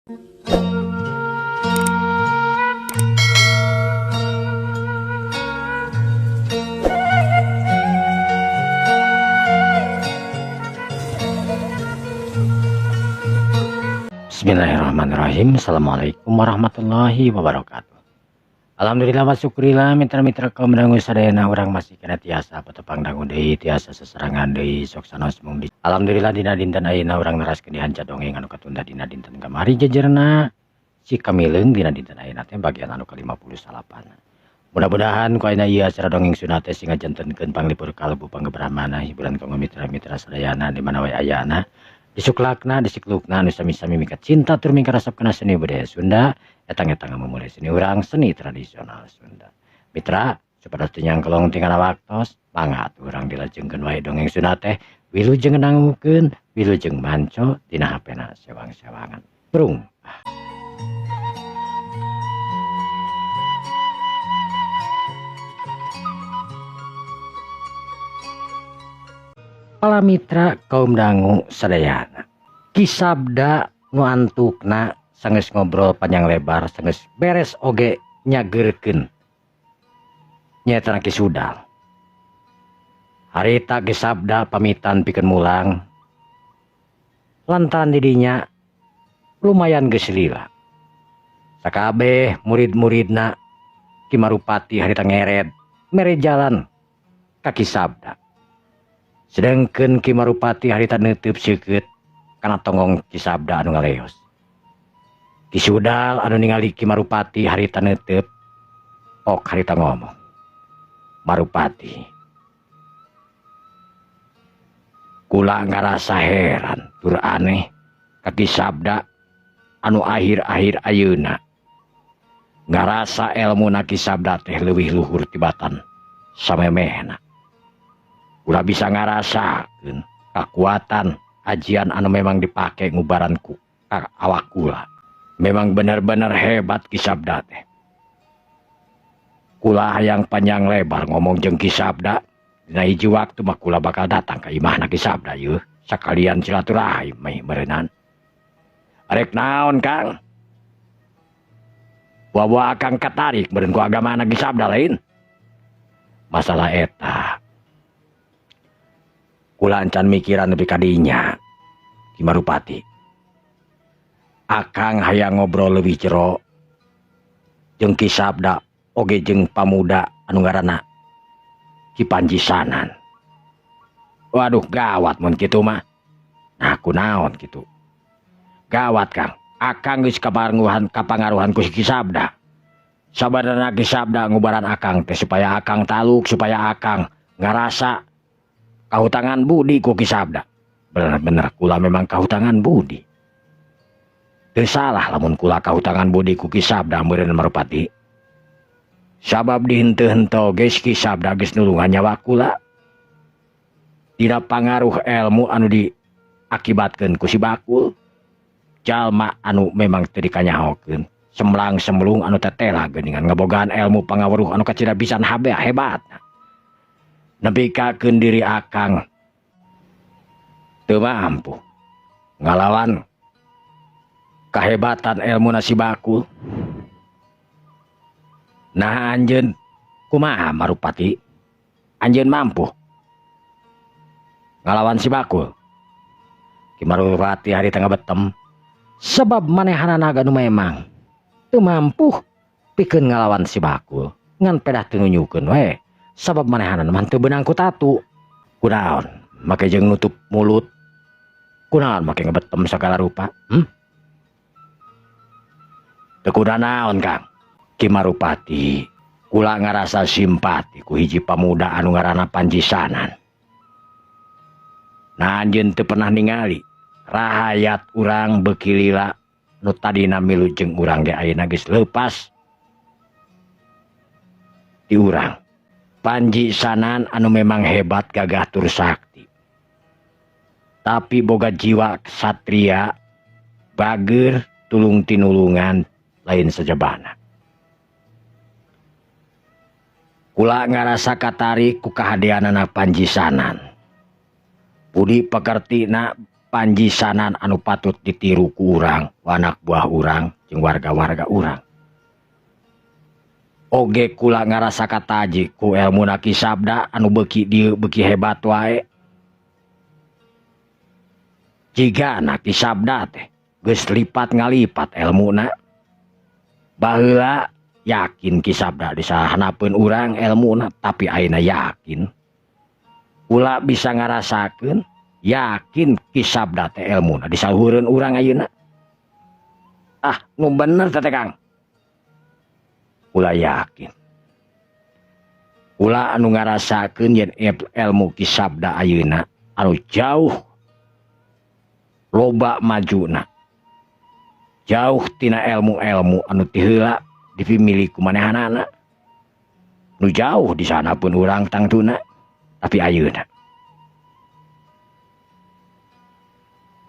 Bismillahirrahmanirrahim. Assalamualaikum warahmatullahi wabarakatuh. Alhamdulillah wa syukurillah mitra-mitra kaum dangu sadayana urang masih kena tiasa patepang dangu deui tiasa seserangan deui sok sanos mung di. Alhamdulillah dina dinten ayeuna urang neraskeun dihanca dongeng anu katunda dina dinten kamari jejerna si kamileung dina dinten ayeuna teh bagian anu ke-58. Mudah-mudahan ku ayeuna ieu acara dongeng sunat teh sing ngajantenkeun panglipur kalbu panggebramana hiburan kanggo mitra-mitra sadayana di mana wae ayana. Disuklakna disiklukna anu sami-sami mikat cinta tur mingka resep kena seni budaya Sunda etang-etang memulai seni urang seni tradisional Sunda. Mitra supados teu nyangkelong tinggal waktos mangga urang dilajengkeun wae dongeng Sunda teh wilujeng ndangukeun wilujeng manco dina hapena sewang-sewangan. Prung. Para mitra kaum dangu sadayana, kisabda nu antukna sanggeus ngobrol panjang lebar sanggeus beres oge nyageurkeun nyaeta Ki Sudal. Harita kisabda pamitan pikeun mulang lantaran didinya lumayan geus lila. Sakabeh murid-muridna Ki Marupati harita ngeret mere jalan ka kisabda. Sedangkeun Ki Marupati harita neuteub seukeut kana tonggong kisabda anu ngaleos. Ki Sudal anu ningali Ki Marupati harita neuteub ok harita ngomong. Marupati, kula ngarasa heran tur aneh ka kisabda anu akhir-akhir ayeuna. Ngarasa elmuna kisabda teh leuwih luhur tibatan samemehna. Ulah bisa ngarasakeun kekuatan ajian anu memang dipake ngubaran ku awak kula. Memang benar-benar hebat kisabda teh. Kula hayang panjang lebar ngomong jeung kisabda. Dina hiji waktu mah kula bakal datang ka imahna kisabda yeuh sakalian silaturahim meh meureunana. Arek naon Kang? Buah-buah akang katarik meureun ku agamana kisabda lain. Masalah eta kula encan mikiran nepi kadinya Ki Marupati. Akang hayang ngobrol leuwih jero jeung kisabda oge jeung pamuda anu ngaranna Ki Panji Sanan. Waduh gawat mun kitu mah. Nah kunaon kitu? Gawat Kang. Akang geus kapangaruhan ku si kisabda. Sabarana kisabda ngubaran akang teh supaya akang taluk supaya akang ngarasa kahutangan budi ku kisabda. Bener-bener kula memang kahutangan budi. Teu salah lamun kula kahutangan budi ku kisabda meureun Marupati. Sabab di henteu-henteu geus kisabda geus nulungan nyawa kula. Dina pangaruh ilmu anu diakibatkeun ku si bakul. Jalma anu memang teu dikanyahokeun. Semlang-semlung anu tetela geuningan ngabogaan ilmu pangaweruh anu kacirabisan hebatna. Nepikakeun diri akang teu mampu ngalawan kahebatan ilmu si bakul. Nah anjeun kumaha Marupati? Anjeun mampu ngalawan si bakul? Ki Marupati harita ngabetem sebab manehanana anu memang teu mampu pikeun ngalawan si bakul ngan pedah teu nunjukeun we. Sabab manehanan mah teu beunang ku tatu. Kunaon make jeung nutup mulut? Kunaon make ngebetem sagala rupa? Teu kuda naon Kang? Ki Marupati, kula ngarasa simpati ku hiji pamuda anu ngaranna Panji Sanan. Nah anjeun teu pernah ningali rahayat urang beuki lila nu tadina milu jeung urang ge ayeuna geus leupas di urang. Panji Sanan anu memang hebat gagah tur sakti. Tapi boga jiwa ksatria, bager, tulung tinulungan, lain sajabana. Kula ngarasa katarik ku kahadeanana Panji Sanan. Budi pekertina panjisanan anu patut ditiru ku urang, anak buah urang jeung warga-warga urang. Oge kula ngarasa kataji ku elmuna Ki Sabda anu beuki dieu beuki hebat wae. Jigana Ki Sabda teh geus lipat ngalipat elmuna. Baheula yakin Ki Sabda disahanapeun urang elmuna, tapi ayeuna yakin. Ulah bisa ngarasakeun yakin Ki Sabda teh elmuna disaluhureun urang ayeuna. Ah, nu bener teh Kang. Ulah yakin. Ulah anu ngarasakeun yen ilmu Ki Sabda ayeuna anu jauh loba majuna. Jauh tina ilmu-ilmu anu ti heula dipimili ku manehanana. Nu jauh di sana pun urang tangtuna, tapi ayeuna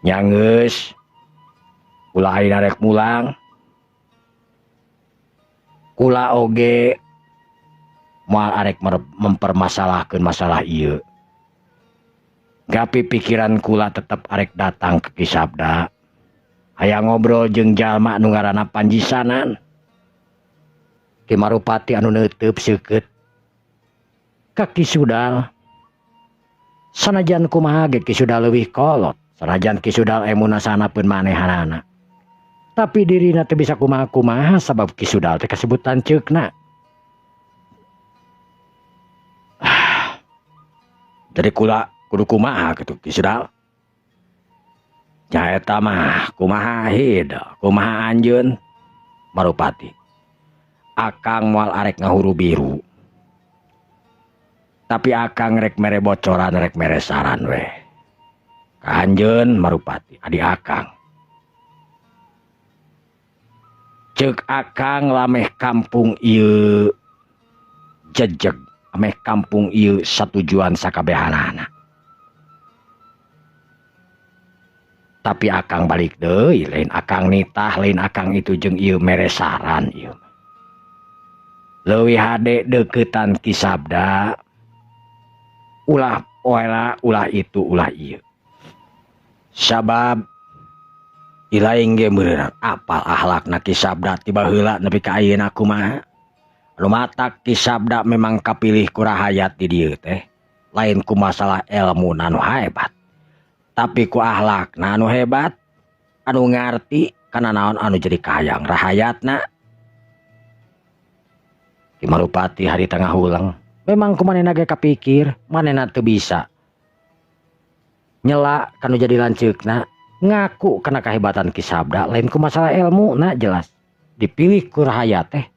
nya geus ulah ayeuna rek mulang. Kula oge moal arek mempermasalahkeun masalah ieu. Gapi pikiran kula tetep arek datang ke Ki Sabda. Hayang ngobrol jeung jalma anu ngaranna Panjisanan. Ki Marupati anu neuteub seukeut ka Ki Sudal. Sanajan kumaha ge Ki Sudal leuwih kolot, sanajan Ki Sudal emuna sanapeun manehanana. Tapi dirina teu bisa kumaha-kumaha sabab Ki Sudal teh kasebutan ceukna. Jadi kula kudu kumaha kitu Ki Sudal. Nya eta mah kumaha hideu, kumaha anjeun Marupati. Akang moal arek ngahuru biru. Tapi akang rek mere bocoran, rek mere saran we. Ka anjeun Marupati, adi akang. Ceuk akang lameh kampung ieu jejeg, ameh kampung ieu satujuan sakabehanana. Tapi akang balik deui, lain akang nitah, lain akang itu jeung ieu mere saran ieu. Leuwih hade deuketan Ki Sabda. Ulah oela, ulah itu, ulah ieu. Sabab ilaing ge meureun apal akhlakna Ki Sabda tiba heula nepi ka ayeuna kumaha. Anu matak Ki Sabda memang kapilih ku rahayat di dieu teh lain ku masalah ilmu anu hebat, tapi ku akhlakna anu hebat, anu ngarti kana naon anu jadi kahayang rahayatna. Ki Marupati hari tengah ulang memang kumanehna ge kapikir manehna teu bisa nyela kanu jadi lanceukna. Ngaku kena kehebatan Ki Sabda lain ku masalah ilmu na jelas dipilih ku rahayat teh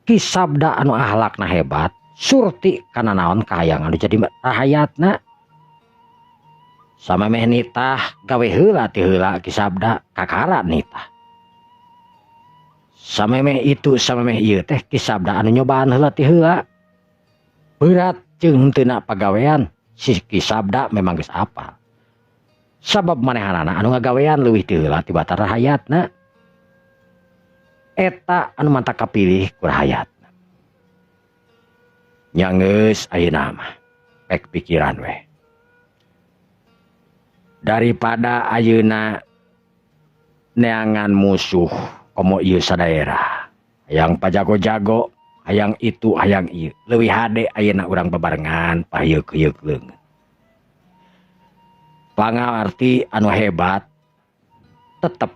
Ki Sabda anu akhlakna hebat surti kana naon kahayang anu jadi rahayatna. Samemeh nitah gawe heula ti heula Ki Sabda kakara nitah. Samemeh itu samemeh ieu teh Ki Sabda anu nyobaan heula ti heula. Berat jeung henteu pagawean si Ki Sabda memang geus apal. Sabab manehanana anu ngagawean leuwih ti heula ti batar rahayatna. Eta anu mantak kapilih ku rahayatna. Nya geus ayeuna mah pek pikiran we. Daripada ayeuna neangan musuh komo ieu sadaerah. Hayang pajago-jago, hayang itu, hayang ieu. Leuwih hade ayeuna urang bebarengan paheuk-heuk leungeun. Pangarti anu hebat tetep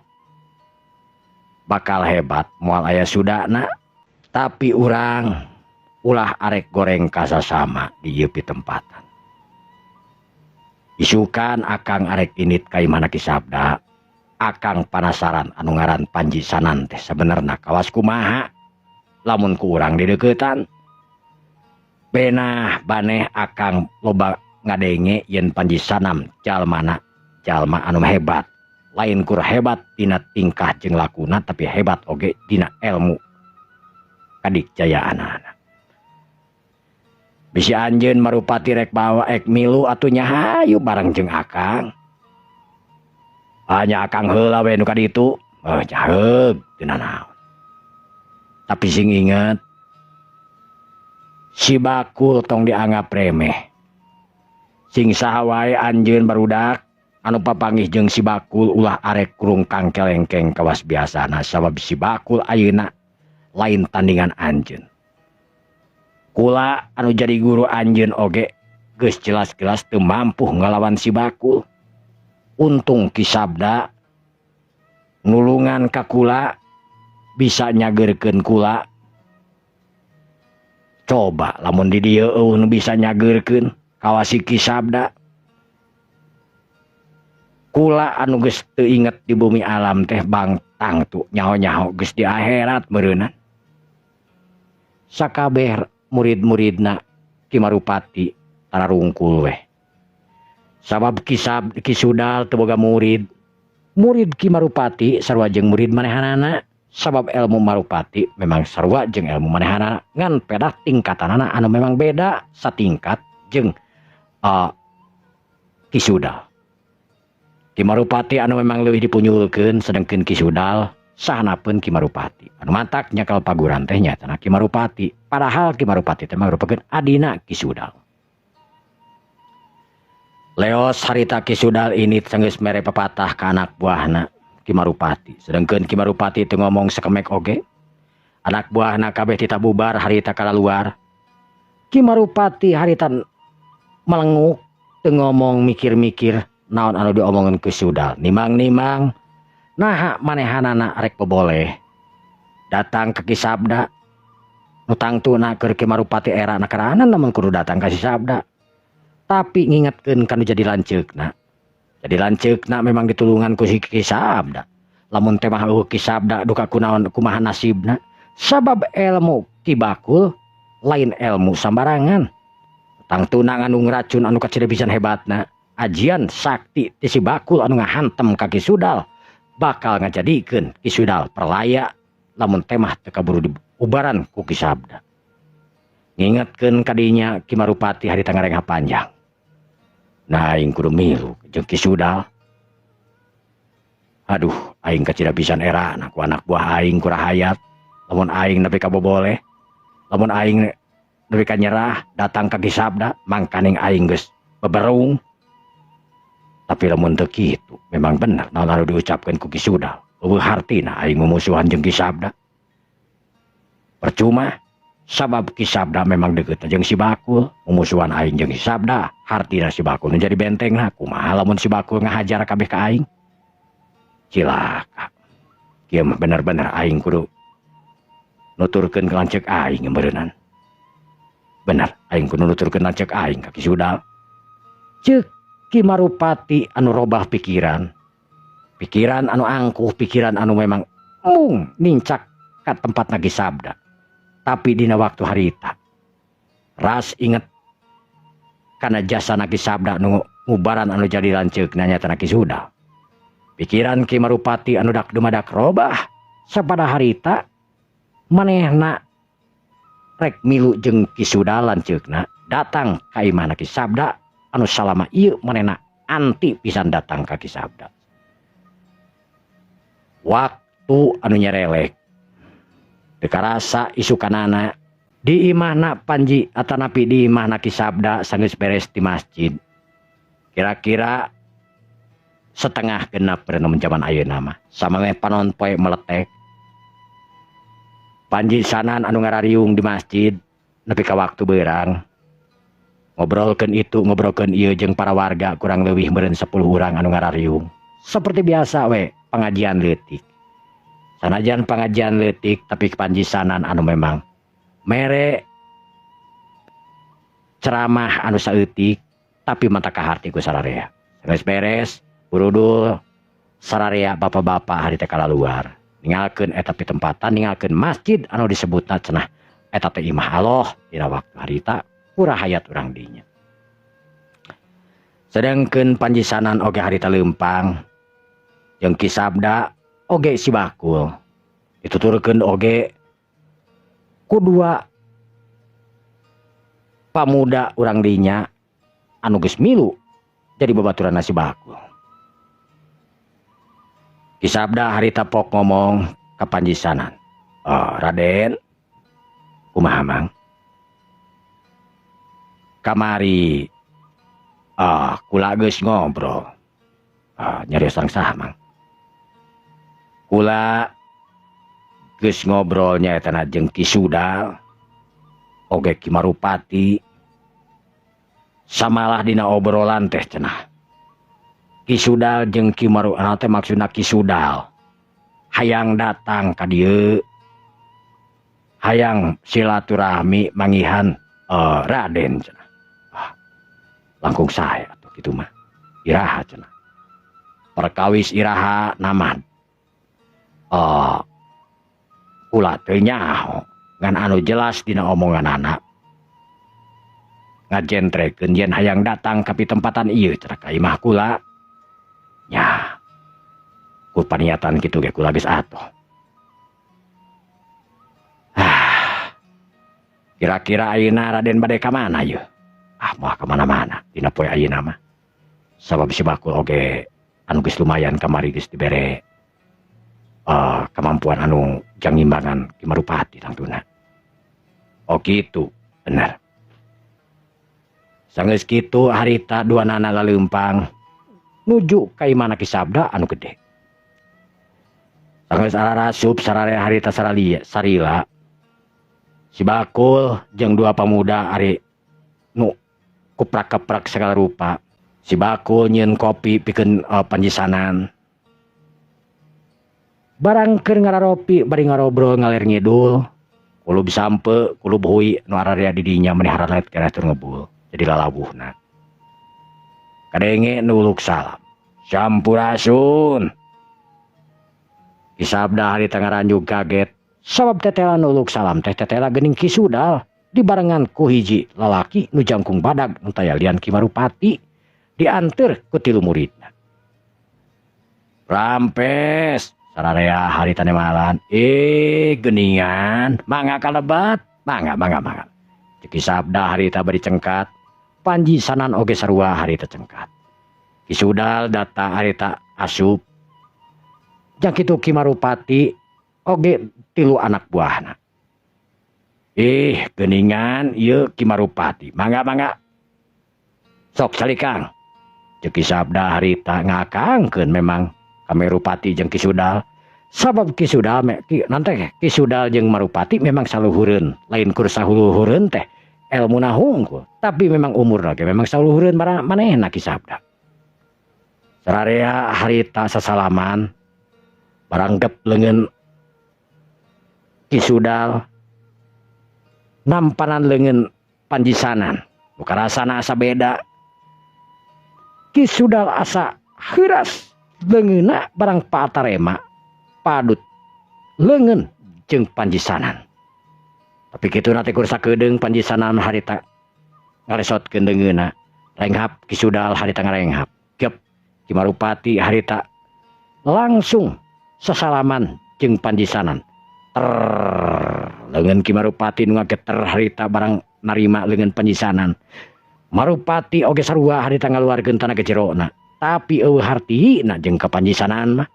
bakal hebat moal aya sudana, tapi urang ulah arek goreng kasasama di ieu pitempatan. Isukan akang arek init ka imana Ki Sabda, akang panasaran anu ngaran Panjisanan teh sabenerna kawas kumaha lamun ku urang dideuketan. Benah baneh akang loba ngadenge yen Panjisanan jalmana jalma anu hebat, lain kur hebat tina tingkah jeung lakuna, tapi hebat oge dina ilmu kadikjayaanana. Bisi anjeun Marupati rek bawa ek milu atuh nya hayu bareng jeung akang. Hanya akang heula we nu ka ditu, nya heug teu naon. Tapi sing inget si bakul tong dianggap remeh. Sing saha wae anjeun barudak anu papanggih jeung si bakul ulah arek kurung kangkelengkeng kawas biasana sabab si bakul ayeuna lain tandingan anjeun. Kula anu jadi guru anjeun oge geus jelas-jelas teu mampu ngalawan si bakul. Untung Ki Sabda nulungan ka kula bisa nyageurkeun kula. Coba lamun di dieu eueuh nu bisa nyageurkeun kawas si Ki Sabda. Kula anu geus teu inget di bumi alam teh bangtang tuh nyaho-nyaho geus di akhirat meureunna. Sakabeh murid-muridna Ki Marupati tararungkul weh. Sabab Ki Sudal teu boga murid. Murid Ki Marupati sarua jeung murid manehanana. Sabab ilmu Marupati memang sarua jeung ilmu manehanana ngan pedah tingkatanana anu memang beda satingkat jeung Ki Sudal. Ki Marupati anu memang leuwih dipunyulkeun sedengkeun Ki Sudal sahanapeun Ki Marupati. Anu mantak nyakal paguran teh nyatana Ki Marupati. Padahal Ki Marupati teh merupakeun adina Ki Sudal. Leos harita Ki Sudal ini geus mere pepatah ka anak buahna Ki Marupati. Sedengkeun Ki Marupati teu ngomong sakemek oge. Anak buahna kabeh tita bubar harita kalaluar. Ki Marupati harita melenguk teu ngomong mikir-mikir naon anu diomongkeun Ki Sudal. Nimang-nimang naha manehanana rek boleh datang ke Ki Sabda. Nu tangtuna keur Ki Marupati era nakaranan namun kudu datang ka Ki Sabda. Tapi ngingetkeun kanu jadi lanceukna. Jadi lanceukna memang ditulungan ku si Ki Sabda. Lamun teh mah Ki Sabda duka kunaon kumaha nasibna. Sabab ilmu Ki Bakul lain ilmu sambarangan. Tangtuna anu ngracun anu kacida pisan hebatna. Ajian sakti ti si Bakul anu ngahantem ka Ki Sudal bakal ngajadikeun Ki Sudal perlaya lamun teh mah teu kaburu diubaran ku Ki Sabda. Ngingetkeun kadinya Ki Marupati harita ngarengha panjang. Nah aing kudu milu jeung Ki Sudal. Aduh aing kacida pisan erana ku anak buah aing ku rahayat. Lamun aing nepi ka boboleh, lamun aing nepi ka nyerah datang ka Ki Sabda mangkaning aing geus beberung. Tapi lamun teu kitu memang bener naon anu diucapkeun ku Ki Sudal. Eueuh hartina aing mumusuhan jeung Ki Sabda. Percuma sabab Ki Sabda memang deukeut jeung si Bakul. Mumusuhan aing jeung si Sabda hartina si Bakul nu jadi bentengna. Kumaha lamun si Bakul ngahajar kabeh ka aing? Cilaka. Kieu mah bener-bener aing kudu nuturkeun ka lanceuk aing meureunnan. Bener aing kudu nuturkeun lanceuk aing ka Ki Sudal. Ceuk Ki Marupati anu robah pikiran. Pikiran anu angkuh, pikiran anu memang mung nincak ka tempatna Ki Sabda. Tapi dina waktu harita ras inget kana jasana Ki Sabda nu ngubaran anu jadi lanceukna nyatana Ki Sudal. Pikiran Ki Marupati anu dak dumadak robah sapada harita manehna rek milu jeung Ki Sudal lanceukna datang ka imahna Ki Sabda anu salama ieu manehna anti pisan datang ka Ki Sabda. Waktu anu nyerelek teu karasa isukanana di imahna Panji atanapi di imahna Ki Sabda sanggeus beres di masjid. Kira-kira setengah genap berenam zaman ayeuna mah. Samangeh panon poe meletek. Panji sanan anu ngarariung di masjid nepi ka waktu beurang. Ngobrolkeun itu ngobrolkeun ieu jeung para warga kurang leuwih meureun 10 urang anu ngarariung. Seperti biasa we pengajian leutik. Sanajan pengajian leutik tapi Panji sanan anu memang mere ceramah anu saeutik tapi mata kaharti ku sararea. Geus beres urudul sararea bapak-bapak hari teh kalaluar. Ninggalkeun eta pitempatan ninggalkeun masjid anu disebutna cenah eta teh imah Allah dina waktu harita kurahayat urang dinya. Sedengkeun Panji sanan oge harita leumpang jeung Ki Sabda oge si Bakul dituturkeun oge kudua pamuda urang dinya anu geus milu jadi babaturanna si Bakul. Ki Sabda harita pok ngomong ka Panji sanan. "Oh, Raden, kumaha mang? Kamari kula geus ngobrol. Nyari sang samang. Kula geus ngobrolnya eta jeung Ki Sudal oge Ki Marupati. Samalah dina obrolan teh cenah. Ki Sudal jeung Ki Marupati teh maksudna Ki Sudal hayang datang ka dieu. Hayang silaturahmi mangihan Raden cenah. Langkung sae atuh kitu mah. Iraha cenah. Perkawis iraha naman. Kula teu nyaho ngan anu jelas dina omongan anak. Ngajentrekeun yen hayang datang ka pitempatan ieu cenah ka imah kula. Nya. Ku paniatan kitu ge kula geus atoh. Kira-kira ayeuna Raden bade ka mana yeuh? Moal ka mana-mana dina poe ayeuna mah. Sabab si bakul oge anu geus lumayan kamari geus dibere kemampuan anu jang ngimbangan Ki Marupati tangtuna. Oh gitu, bener. Sanggeus kitu harita duanana laleumpang nuju ka imana Ki Sabda anu gede. Sanggeus ararasup sararea harita sarila si bakul jeung dua pemuda ari nu kuprak-keprak segala rupa. Si bakul nyieun kopi pikeun panjisanan. Barang keur ngararopi bari ngarobrol ngalir ngidul. Kulo bisampe, kulo beuy nu ararea di dinya maneh haralet keneh tur ngebul. Jadi lalabuhna. Kadenge nuluk salam. Sampurasun. Ki Sabda harita ngaranjug kaget. Sabab tetela nuluk salam teh tetela geuning Ki Sudal dibarengan ku hiji lalaki nu jangkung badag nu tayalian Ki Marupati dianteur ku tilu muridna. Rampes sararea harita nemalan. Geuningan mangga kalebat. Mangga. Ki Sabda harita bari cengkat. Panjisanan oge sarua harita cengkat. Ki Sudal data harita asup. Jang kitu Ki Marupati oge tilu anak buahna. Geuningan ieu Ki Marupati. Mangga. Sok salikang. Ki Sabda harita ngakangkeun memang ka Marupati jeung Ki Sudal. Sabab Ki Sudal Ki Sudal jeung Marupati memang saluhureun. Lain kur sahuluhureun teh elmuna hungkul. Tapi memang umurna ge memang saluhureun manehna Ki Sabda. Sararea harita sasalaman baranggep leungeun Ki Sudal nampanan leungeun panjisanan. Bukan rasana asa beda. Ki Sudal asa heuras leungeunna barang patarema padut leungeun jeung panjisanan. Tapi kitu nate kur sakedeung panjisanan harita ngaresotkeun leungeunna. Renghap Ki Sudal harita ngarenghap. Gep Ki Marupati harita langsung sasalaman jeung panjisanan. Leungeun Ki Marupati nu ngageter harita barang narima leungeun panjisanan. Marupati oge sarua harita ngaluarkeun tanaga jerona. Tapi eueuh hartihina jeung ka panjisanan mah.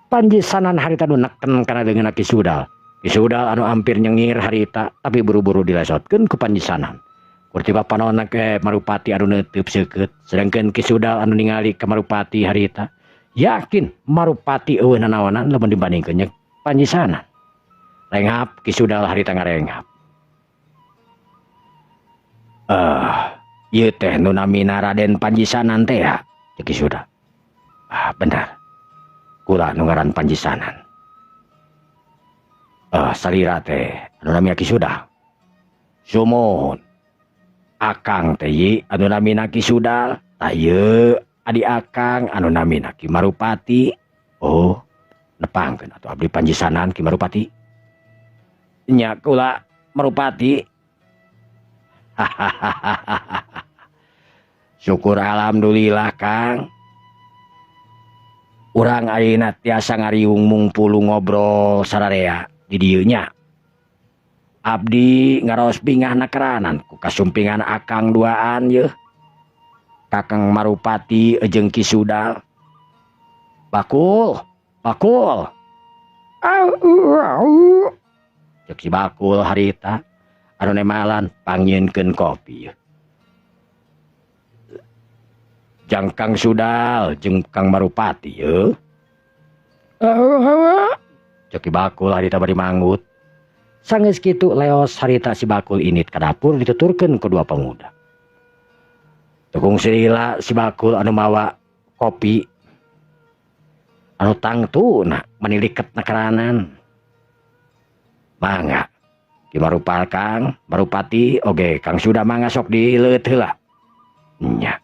Panjisanan harita nu neken kana leungeunna Ki Sudal. Ki Sudal anu ampir nyengir harita tapi buru-buru dilesotkeun ku panjisanan. Kurtiba panaonna ke Marupati anu neuteub seukeut. Sedengkeun Ki Sudal anu ningali ka Marupati harita yakin Marupati eueuh nanaonan lamun dibandingkeun jeung panjisanan. Renghap Ki Sudal harita ngarenghap. Ieu teh nu namina Raden Panjisanan teh ya, Ki Sudal. Benar. Kula nu ngaran Panjisanan. Salira teh anu namina Ki Sudal. Sumuhun. Akang teh ieu anu namina Ki Sudal. Tah ieu adi akang anu namina Ki Marupati. Oh, nepangkeun atuh abdi Panjisanan Ki Marupati. Nya kula Marupati. Syukur alhamdulillah Kang. Urang ayeuna tiasa ngariung mungpulu ngobrol sararea di dieu nya. Abdi ngaraos bingahna keranan ku kasumpingan akang duaan yeuh. Kakang Marupati jeung Ki Sudal. Bakul. Cek si bakul harita anu nemalan pangieunkeun kopi. Jang Kang Sudal jeung Kang Marupati ye. Coki bakul harita bari manggut. Sanggeus kitu leos harita si bakul init ka dapur dituturkeun kedua pemuda. Tukung silila si bakul anu mawa kopi anu tangtuna meniliket nakaranan. Mangga ki marupal Kang Marupati oge Kang Suda mangga sok dileut heula. Nya.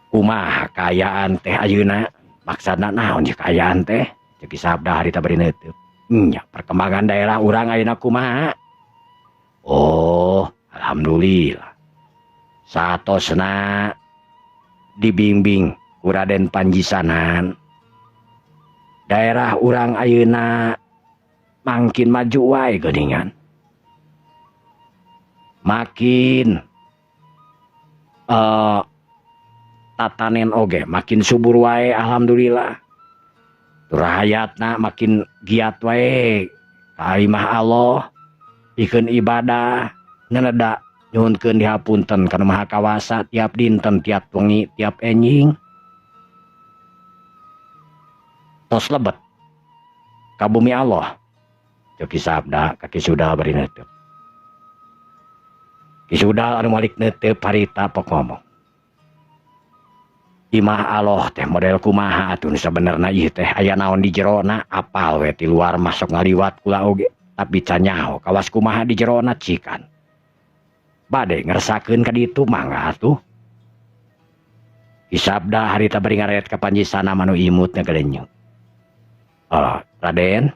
Kumaha kaayaan teh ayeuna? Maksudna naon ieu kaayaan teh? Ceuk sabda harita bari neuteub. Nya, perkembangan daerah urang ayeuna kumaha? Oh, alhamdulillah. Satosna dibimbing ku Raden Panjisanan. Daerah urang ayeuna makin maju wae geuningan. Makin tatanen oge makin subur wae alhamdulillah. Rahayatna makin giat wae ka imah Allah pikeun ibadah ngeneda nyuhunkeun dihapunten kana Maha Kawasa tiap dinten tiap wengi tiap enjing. Tos lebet ka bumi Allah. Coki sabda kaki Sudal bari neuteub. Ki Sudal anu malik neuteub harita pok ngomong. Imah Allah teh model kumaha atuh sabenerna ieu teh aya naon di jerona apal we ti luar masuk ngaliwat kula oge tapi canyaho kawas kumaha di jerona cikan bade ngeresakeun ka ditu mangga atuh. Isabda harita bari ngaret ka Panjisana manu imut ngagalenyeu. Raden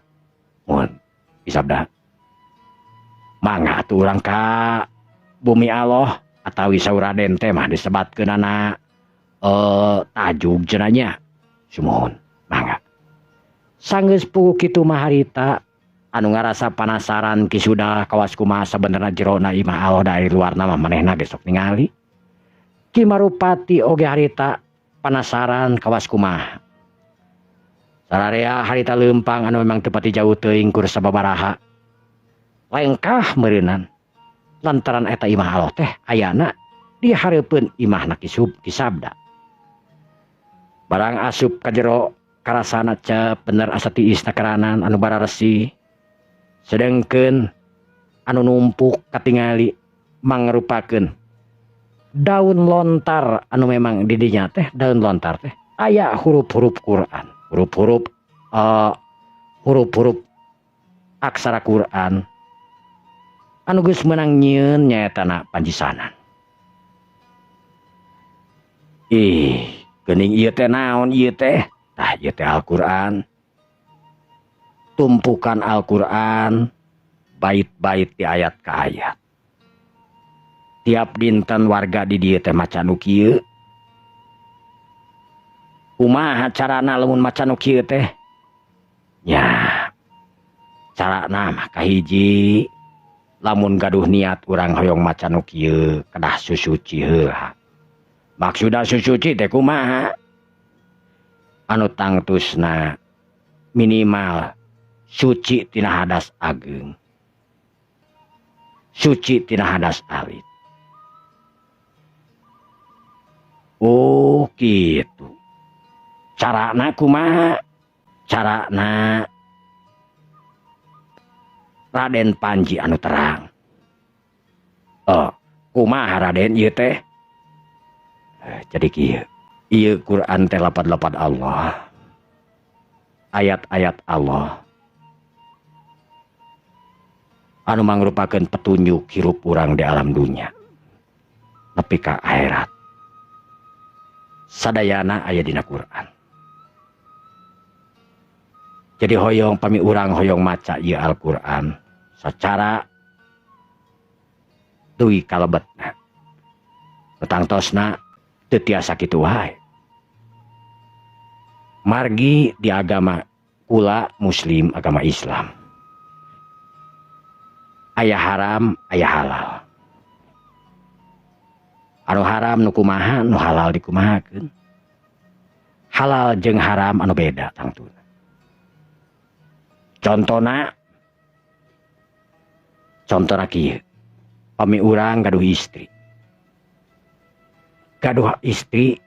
mun Isabda mangga atuh urang ka bumi Allah atawi saur Raden teh mah disebatkeunana tajuk jenanya sumohon mangga. Sanggeus puguh kitu mah harita anu ngarasa panasaran ki Suda kawas kumaha sabenerna jerona imah Allah dari luarna mah manehna besok ningali. Ki Marupati oge harita panasaran kawas kumaha. Sararea harita leumpang anu memang teu pati jauh teuing kur sababaraha. Lengkah meureunan lantaran eta imah Allah teh ayana di hareupeun imahna ki Sabda. Barang asup ka jero karasana cep bener asa tiis nakaranan anu bararesi. Sedengkeun anu numpuk katingali mangrupakeun daun lontar anu memang di dinya teh daun lontar teh aya huruf-huruf Quran, huruf-huruf aksara Quran anu geus meunang nyieun nyaetana Panjisanan. Geuning ieu teh naon ieu teh? Tah ieu teh Al-Qur'an. Tumpukan Al-Qur'an bait-bait di ayat ke ayat. Tiap dinten warga di dieu teh maca nu kieu. Kumaha carana lamun maca nu kieu teh? Nya. Carana mah kahiji lamun gaduh niat urang hoyong maca nu kieu kedah susuci heula. Maksudna susuci teh kumaha? Anu tangtusna minimal suci tina hadas ageung. Suci tina hadas alit. Oh gitu. Carana kumaha? Carana Raden Panji anu terang. Kumaha Raden ieu teh? Jadi kieu. Ieu Quran teh lapad-lapad Allah. Ayat-ayat Allah. Anu mangrupakeun petunjuk hirup urang di alam dunya. Nepi ka akhirat. Sadayana aya dina Quran. Jadi hoyong pami urang hoyong maca ieu Al-Qur'an secara teuing kalebetna. Tangtosna teu tiasa kitu wae. Margi di agama kula muslim agama Islam. Aya haram, aya halal. Anu haram nu kumaha, nu halal dikumahakeun. Halal jeung haram anu beda tangtuna. Contona kieu. Pami urang gaduh istri. gaduh istri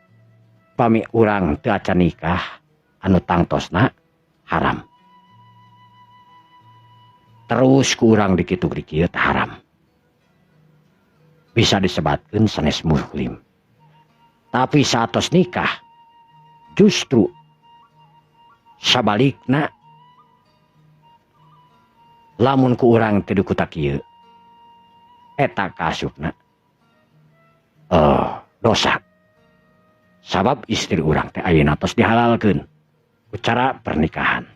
pami urang teu acan nikah anu tangtosna haram. Terus ku urang dikitu dikieu haram. Bisa disebatkeun sanes muslim. Tapi satos nikah justru sabalikna lamun ku urang teu dikutak kieu eta kasupna dosa. Sabab istri urang teh ayeuna tos dihalalkeun ku cara pernikahan.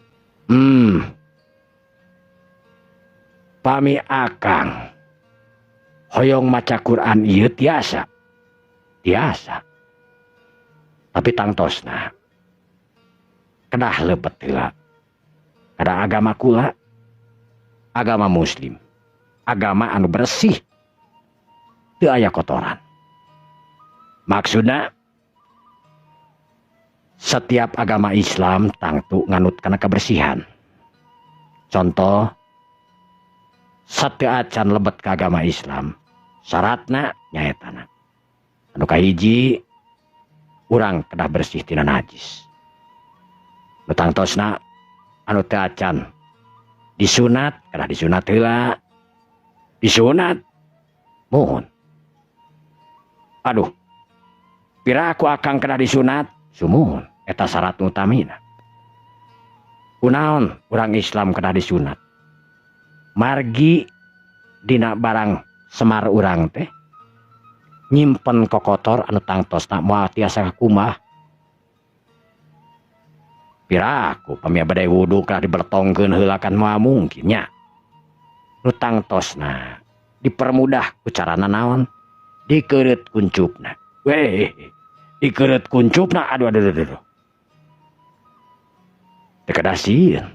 Pami akang hoyong maca Quran ieu tiasa. Tapi tangtosna kedah leupet heula. Kada agama kula agama muslim. Agama anu bersih. Teu aya kotoran. Maksudna setiap agama Islam tangtu nganut kana kebersihan. Contoh sateu acan lebet ke agama Islam syaratna nyaetana anu kahiji urang kedah bersih tina najis. Nu tangtosna anu teu acan disunat kedah disunat heula. Disunat mohon. Aduh, pira aku akang kedah disunat sumuhun eta syarat utamina. Kunaon urang Islam kedah disunat? Margi dina barang semar urang teh nyimpen kokotor anu tangtosna moal tiasa kakumah. Piraku pami bade wudu kah dibertongkeun heula kan moal mungkin nya. Nu tangtosna dipermudah ku carana naon? Dikeureut kuncupna. Weh, dikeureut kuncupna aduh. Teu kada sieun.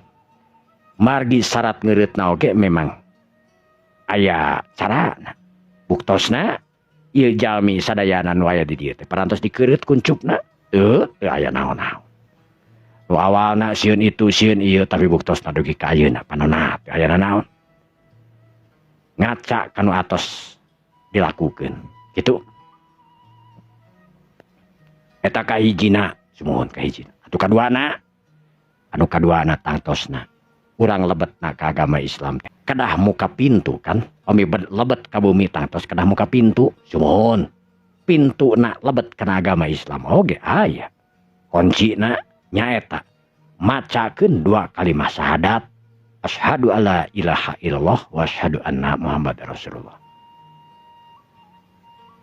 Margi syarat ngeureutna oge memang aya carana. Buktosna ieu jalmi sadayana nu aya di dieu teh parantos dikeureut kuncupna teu aya naon-naon. Nu awalna sieun itu sieun ieu tapi buktosna dugi ka ayeuna panonna teu aya naon. Ngaca kanu atos dilakukeun kitu. Eta kahijina sumuhun kahijina. Anu kaduana tangtosna urang lebetna ka agama Islam kedah muka pintu kan pami lebet ka bumi tangtos kedah muka pintu sumuhun pintuna lebet kana agama Islam oge aya kuncina nyaeta macakeun 2 kalimat syahadat asyhadu alla ilaha illallah wa asyhadu anna muhammadar rasulullah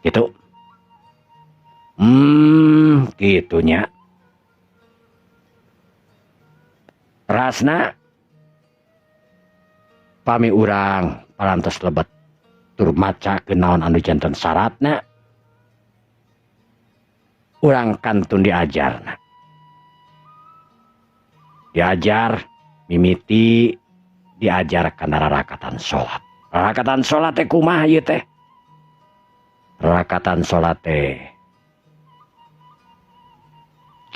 gitu. Gitunya rasna pami urang parantos lebet tur maca kenaon anu janten syaratna urang kantun diajarna. Diajar mimiti diajar kana rarakatan salat. Rarakatan salat teh kumaha ieu teh? Rarakatan salat teh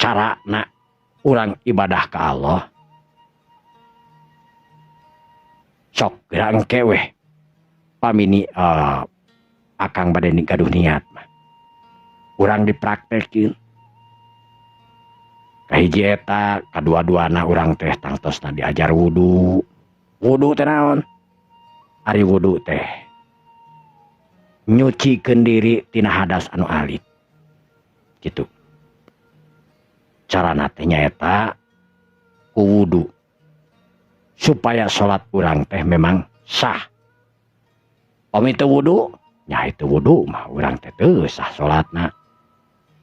carana urang ibadah ka Allah sok gerang keweh pamini akang bade gaduh niat mah urang dipraktekin kahiji eta kadua-duana urang teh tangtosna diajar wudu teh naon ari wudu teh nyucikeun diri tina hadas anu alit gitu. Carana teh nyaeta ku wudu supaya salat urang teh memang sah. Pami teu wudu, nya itu wudu mah urang teh teu sah salatna.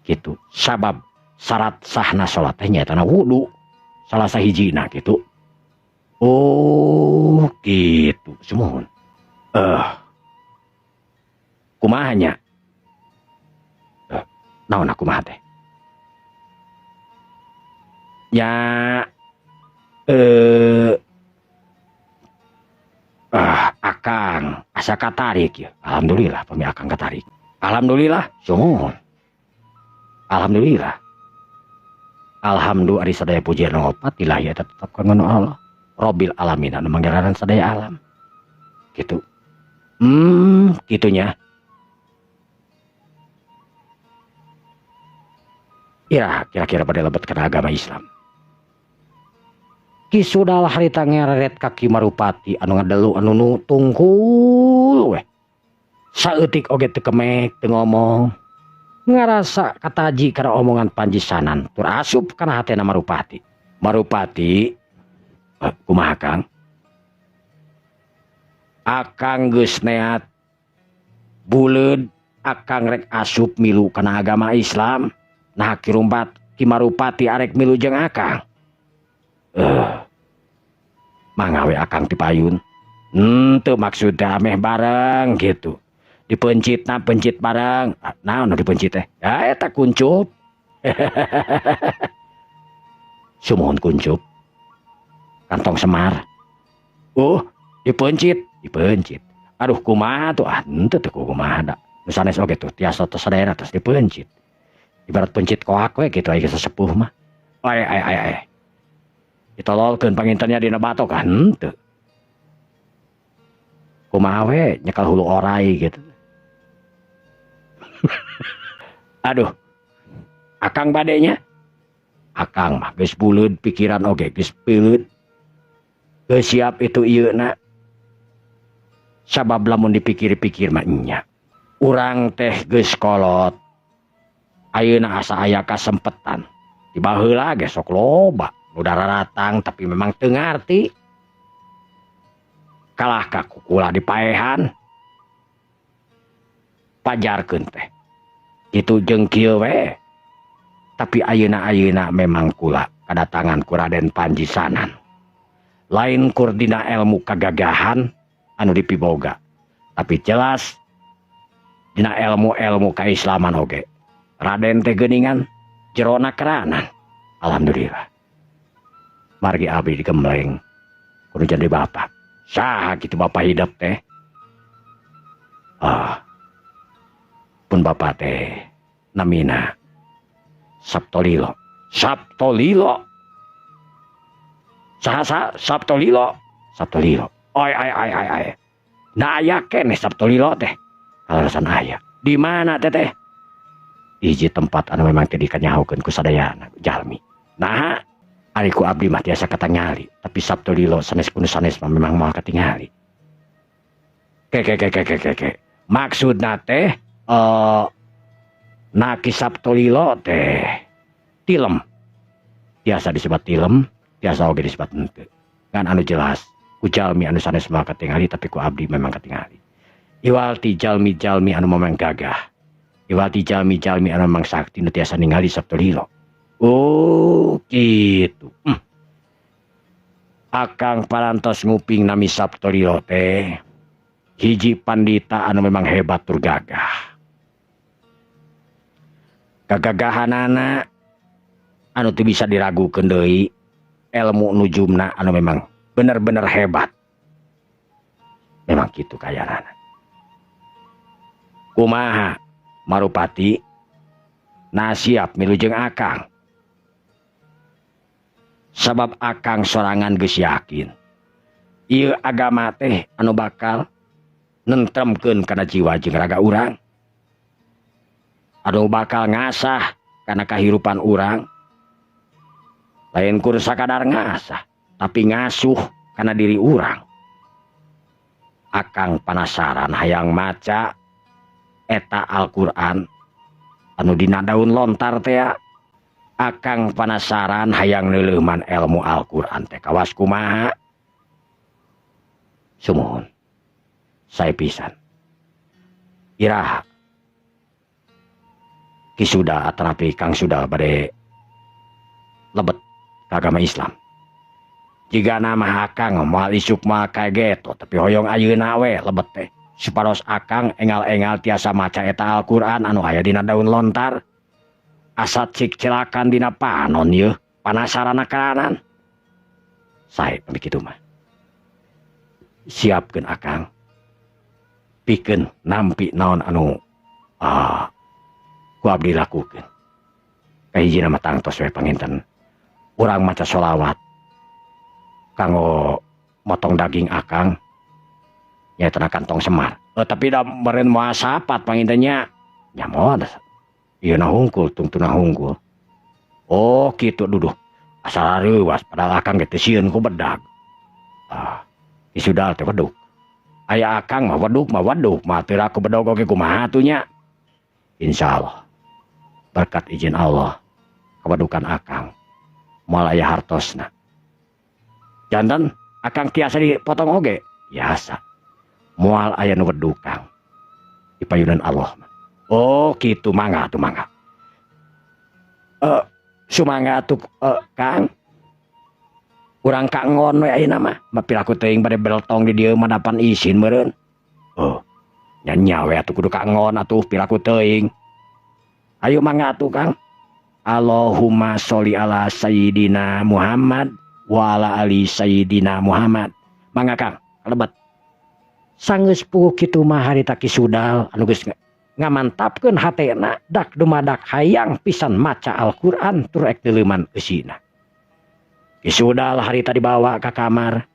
Kitu. Sabab syarat sahna salat teh nyaeta wudu. Salah sahijina kitu. Oh, gitu. Sumuhun. Kumaha nya? Naon kumaha teh? Ya akang asa katarik ya. Alhamdulillah pami akang katarik. Alhamdulillah sumuhun. Alhamdulillah. Alhamdulillah ari sadaya pujian opat ilahi eta tetep kanggo Allah. Robbil alamin anu manggararan sadaya alam. Gitu. Gitunya. Ira kira-kira pada lebet kana agama Islam. Ki sudal harita ngereret kaki Marupati anu ngadelu anu tungkul weh. Saeutik oge teu kemek teu ngomong. Ngarasa kataji kana omongan Panjisanan tur asup kana hatena Marupati. Marupati kumaha Kang? Akang geus neat buleud akang rek asup milu kana agama Islam. Nah kirumpat Ki Marupati arek milu jeung akang. Mangawe akang tipayun. Teu maksudna ameh bareng gitu. Dipencitna pencit bareng. Naon dipencit teh? Ya eta kuncup. Sumuhun kuncup. Kantong Semar. Dipencit. Aduh kumaha tuh? Henteu teu kumaha da. Nu sanes oge tuh tiasa tos sadayana tos dipencit. Ibarat pencit koak we kitu aya sesepuh mah. Ai. Ditololkeun pangintennya dina batok kan henteu. Kumaha we nyekal hulu orai gitu. Aduh. Akang badenya? Akang mah geus buleud pikiran oge geus peuleud. Geus siap itu ieuna. Sabab lamun dipikir-pikir mah nya. Urang teh geus kolot. Ayeuna asa aya kasempetan. Tiba heula ge sok loba nu dararatang tapi memang teu ngarti. Kalah ka kukula dipaehan. Pajarkeun teh. Kitu jeung kieu we. Tapi ayeuna memang kula kadatangan ku Raden Panjisanan. Lain kur dina ilmu kagagahan anu dipiboga. Tapi jelas dina ilmu kaislaman oge. Raden teh geuningan jerona keranan. Alhamdulillah. Margi abdi digembleng kudu jadi bapak. Saha kitu bapak hidup teh? Pun bapak teh namina Saptolilo. Saptolilo. Saha Saptolilo? Saptolilo. Oi. Nah aya keneh Saptolilo teh. Kalarasan aya. Di mana teh? Hiji tempat anu memang teu dikanyahokeun ku sadayana jalmi. Nah, ari ku abdi mah tiasa katingali, tapi Saptolilo sanes kudu sanes mah memang moal katingali. Ke. Maksudna teh Naki Saptolilo teh tilem. Tiasa disebut tilem, tiasa oge disebut henteu. Kan anu jelas, ku jalmi anu sanes moal katingali tapi ku abdi memang katingali. Iwalti jalmi-jalmi anu memang gagah. Iwalti jalmi-jalmi anu memang sakti nu tiasa ningali Saptolilo. Oh, gitu. Akang parantos nguping nami Saptolilo teh hiji pandita anu memang hebat tur gagah. Gagagahanana anu teu bisa diragukeun deui, ilmu nujumna anu memang bener-bener hebat. Memang kitu kayanana. Kumaha Marupati siap milu jeung akang. Sabab akang sorangan geus yakin ieu agama teh anu bakal nentremkeun kana jiwa jeung raga urang, anu bakal ngasah kana kahirupan urang. Lain kur sakadar ngasah tapi ngasuh kana diri urang. Akang penasaran hayang maca eta Al-Qur'an anu dina daun lontar teh. Akang penasaran hayang neuleuman ilmu Al-Qur'an teh kawas kumaha. Sumuhun sae pisan iraha Ki Suda atanapi Kang Suda bade lebet ka agama Islam. Jiga nama akang moal isuk moal kageto tapi hoyong ayeuna we lebet teh. Supados akang engal-engal tiasa maca eta Al-Qur'an anu aya dina daun lontar. Asat cik celakan dina panon yeuh panasarana keranan. Sae tapi kitu mah. Siapkeun akang. Pikeun nampi naon anu ku abdi lakukeun. Kahijina mah tangtos we panginten. Urang maca sholawat kanggo motong daging akang. Nyaeta kantong Semar. Tapi da meureun moal sapat pangintennya. Nya moal ieu na hungkul tungtuna hungkul. Oh gitu duduh. Asal reuwas padahal akang ge teu sieun ku bedag. Ki Sudal teh weduk. Aya akang mah weduk mah teu aku bedog oge kumaha atuh nya. Insyaallah. Berkat izin Allah kewedukan akang moal aya hartosna. Janten akang tiasa dipotong oge. Biasa. Moal aya nu weduk Kang. Dipayunan Allah. Oh gitu mangga tuh mangga. Sumangga tuh Kang. Urang kangon we ayeuna mah. Mapilaku teuing bade beltong di dieu madapan izin meureun. Nya we atuh kudu kangon atuh pilaku teuing. Ayo mangga atuh Kang. Allahumma sholli ala sayyidina Muhammad wa ala ali sayyidina Muhammad. Mangga Kang, kalebet. Sanggeus puguh kitu mah harita Ki Sudal anu geus ngamantapkeun hatena dak dumadak hayang pisan maca Al-Qur'an tur ek deuleuman eusina. Ki Sudal harita dibawa ka kamar.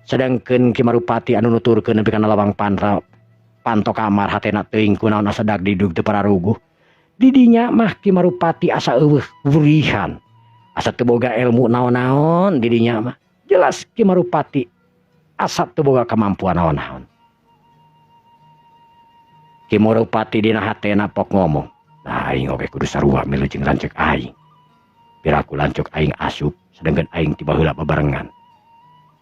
Sedengkeun Ki Marupati anu nuturkeun nepi kana lawang panto kamar hatena teuing kunaon asa dak didug teu pararuguh. Di dinya mah Ki Marupati asa eueuh wurihan. Asa teu boga ilmu naon-naon di dinya mah. Jelas Ki Marupati asa teu boga kamampuan naon-naon. Ki Marupati dina hatena pok ngomong, nah aing oge kudu sarua milu jeung lanceuk aing. Piraku lanceuk aing asup sedengkeun aing tiba heula bebarengan.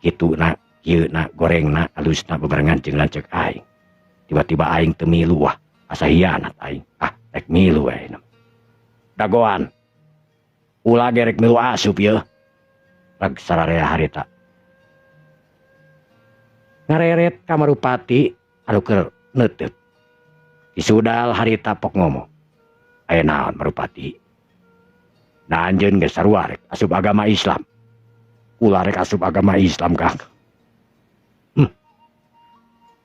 Kituna, kieuna, gorengna, alusna bebarengan jeung lanceuk aing. Tiba-tiba aing teu milu wah, asa hianat aing. Rek milu we. Dagoan. Ulah ge rek milu asup ieu. Rag sararea harita. Ngareret ka Marupati anu keur neuteut. Ki Sudal harita pok ngomong. Aya naon Marupati? Nah anjeun geus sarua rek asup agama Islam. Ulah rek asup agama Islam Kang.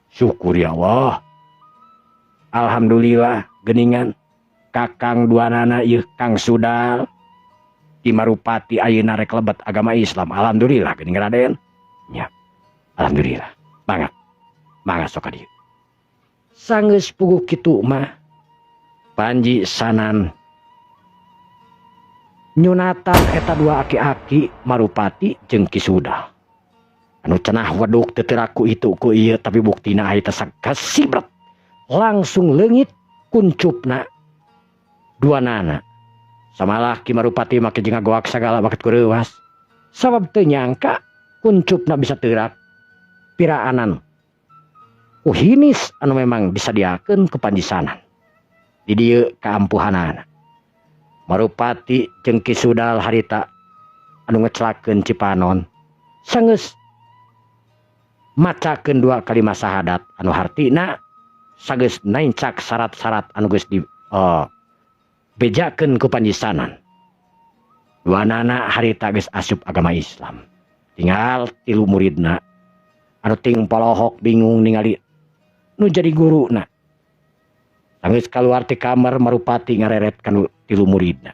Syukur ya Allah. Alhamdulillah geuningan kakang duanana ieu Kang Sudal Ki Marupati ayeuna rek lebet agama Islam. Alhamdulillah geuning Raden. Nya. Alhamdulillah. Mangga sok ka dieu. Sanggeus puguh kitu mah Panji Sanan nyunatan eta dua aki-aki Marupati jeung Ki Sudal. Anu cenah weduk teu teraku itu ku ieu tapi buktina aya teh sakasibret. Langsung leungit kuncupna duanana. Samalah Ki Marupati make jeung ngagoak sagala baket ku reuwas. Sabab teu nyangka kuncupna bisa teurak piraanan uhinis anu memang disadiakeun ku Panji Sanan. Di dieu kaampuhanana. Marupati jeung Ki Sudal harita anu ngecelakeun Cipanon sanggeus macakeun dua kalimat syahadat anu hartina sanggeus naencak syarat-syarat anu geus di bejakeun ku Panji Sanan. Duanana harita geus asup agama Islam. Tinggal 3 muridna anu ting polohok bingung ningali nu jadi guruna. Sanggeus kaluar ti kamar Marupati ngareret kanu 3 muridna.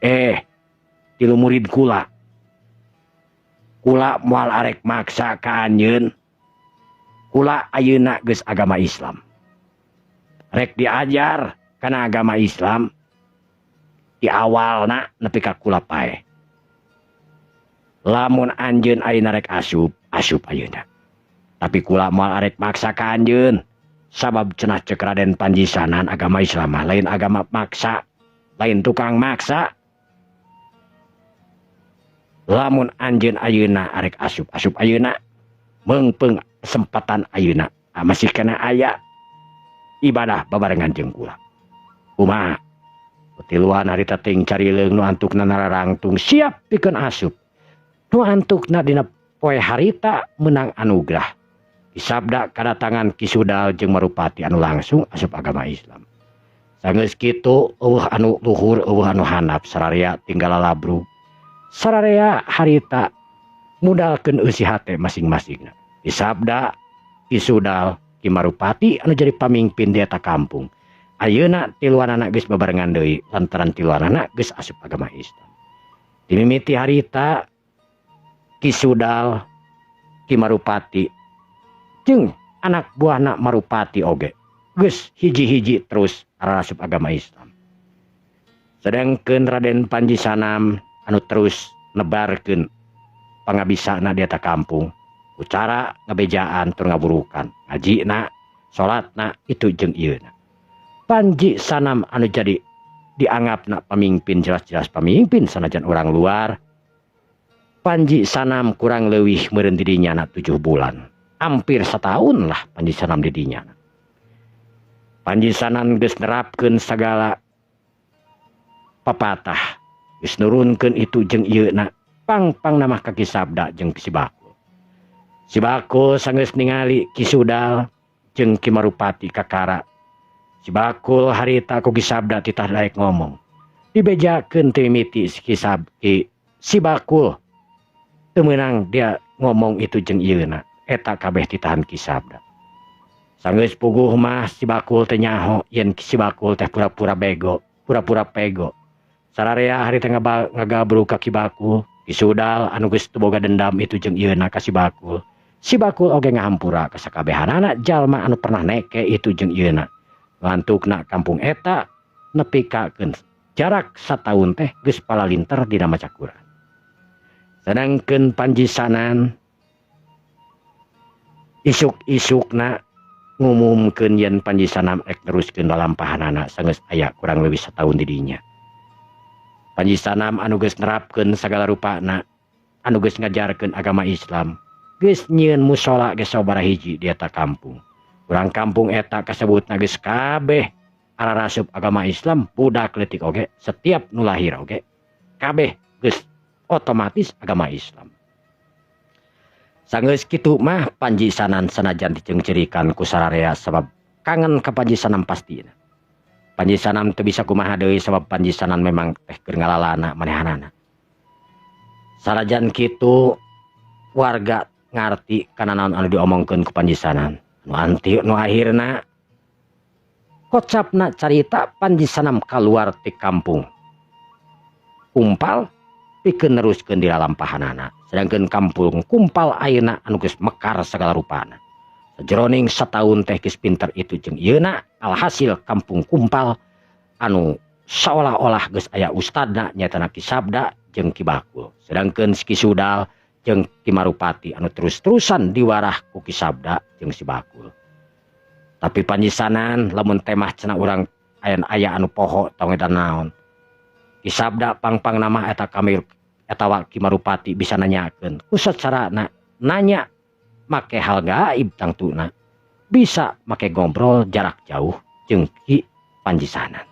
3 murid kula. Kula moal arek maksa ka anjeun. Kula ayeuna geus agama Islam. Rek diajar kana agama Islam di awalna nepi ka kula pae. Lamun anjeun ayeuna rek asup ayeuna. Tapi kula moal arek maksa ka anjeun. Sabab cenah ceuk Raden Panji Sanan agama Islam lain agama maksa, lain tukang maksa. Lamun anjeun ayeuna arek asup ayeuna, meungpeung kesempatan ayeuna. Masih kena aya ibadah babarengan jeung kula. Kumaha? Tiluan harita ting carileung nu antukna nararangtung siap pikeun asup. Nu antukna dina poe harita menang anugerah. Disabda kadatangan Ki Sudal jeung Marupati anu langsung asup agama Islam. Sanggeus kitu eueuh anu luhur eueuh anu handap sararea tinggal lalabru. Sararea harita mudalkeun eusi hate masing-masingna. Disabda Ki Sudal Ki Marupati anu jadi pamimpin di eta kampung. Ayeuna tiluanana geus babarengan deui lantaran tiluanana geus asup agama Islam. Di mimiti harita Ki Sudal Ki Marupati jeung anak buahna Marupati oge geus hiji-hiji terus arasup agama Islam. Sedangkan Raden Panji Sanam anu terus nebarkeun pangabisana di eta kampung ucara ngabejaan tur ngaburukan ngajina salatna itu jeung ieuna. Panji Sanam anu jadi dianggapna pamimpin, jelas-jelas pamimpin sanajan orang luar. Panji Sanam kurang leuwih meureun di dinya 7 bulan, hampir setahun lah Panji Sanam di dinya. Panji Sanam geus nerapkeun sagala papatah, geus nurunkeun itu jeung ieuna pang nama Ki Sabda jeung Ki Bakul. Si Bakul sanggeus ningali Ki Sudal jeung Ki Marupati kakara. Si Bakul harita ku Ki Sabda titah daek ngomong. Dibejakeun teu mimiti si Bakul. Teu meunang dia ngomong itu jeung ieuna. Eta kabeh titahan Ki Sabda. Sanggeus puguh mah si Bakul teh nyaho yen si Bakul teh pura-pura bego, pura-pura pego. Sararea harita ngagabru ka Ki Bakul. Ki Sudal anu geus teu boga dendam itu jeung ieuna ka si Bakul. Si Bakul oge ngahampura ka sakabehanana jalma anu pernah neke itu jeung ieuna. Lantukna kampung eta nepikakeun jarak sataun teh geus palalinter dina Macakuran. Sedangkeun Panji Sanan isuk-isukna ngumumkeun yen Panji Sanam rek neruskeun lalampahanana sanggeus aya kurang leuwih sataun di dinya. Panji Sanam anu geus nerapkeun sagala rupana, anu geus ngajarkeun agama Islam, geus nyieun mushola geus sabaraha hiji di eta kampung. Urang kampung eta kasebutna geus kabeh ararasup agama Islam, budak leutik oge, setiap nu lahir oge, kabeh geus otomatis agama Islam. Sanggeus kitu mah Panji Sanan sanajan diceungcerikan ku sararea sabab kangen ka Panji Sanam pastina. Panji Sanam teu bisa kumaha deui sabab Panji Sanan memang teh keur ngalalana manehanana. Sanajan kitu warga ngarti kana naon anu diomongkeun ku Panji Sanan. Nu akhirna kocapna carita Panji Sanam kaluar ti kampung. Kumpal pikeun neruskeun di lalampahanana. Sedangkeun kampung kumpal ayeuna anu geus mekar sagala rupana. Sajroning sataun teh geus pinter itu jeung ieuna alhasil kampung kumpal anu seolah-olah geus aya ustadna nyatana Ki Sabda jeung Ki Bakul. Sedangkeun Ki Sudal jeung Ki Marupati anu terus-terusan diwarah ku Ki Sabda jeung si Bakul. Tapi Panji Sanan lamun temah cenah urang aya anu poho tong eta naon. Ki Sabda pang-pang nama eta Ki Marupati bisa nanyakeun. Ku sacarana nanya make hal gaib tangtuna. Bisa make ngobrol jarak jauh jeung Ki Panji Sanan.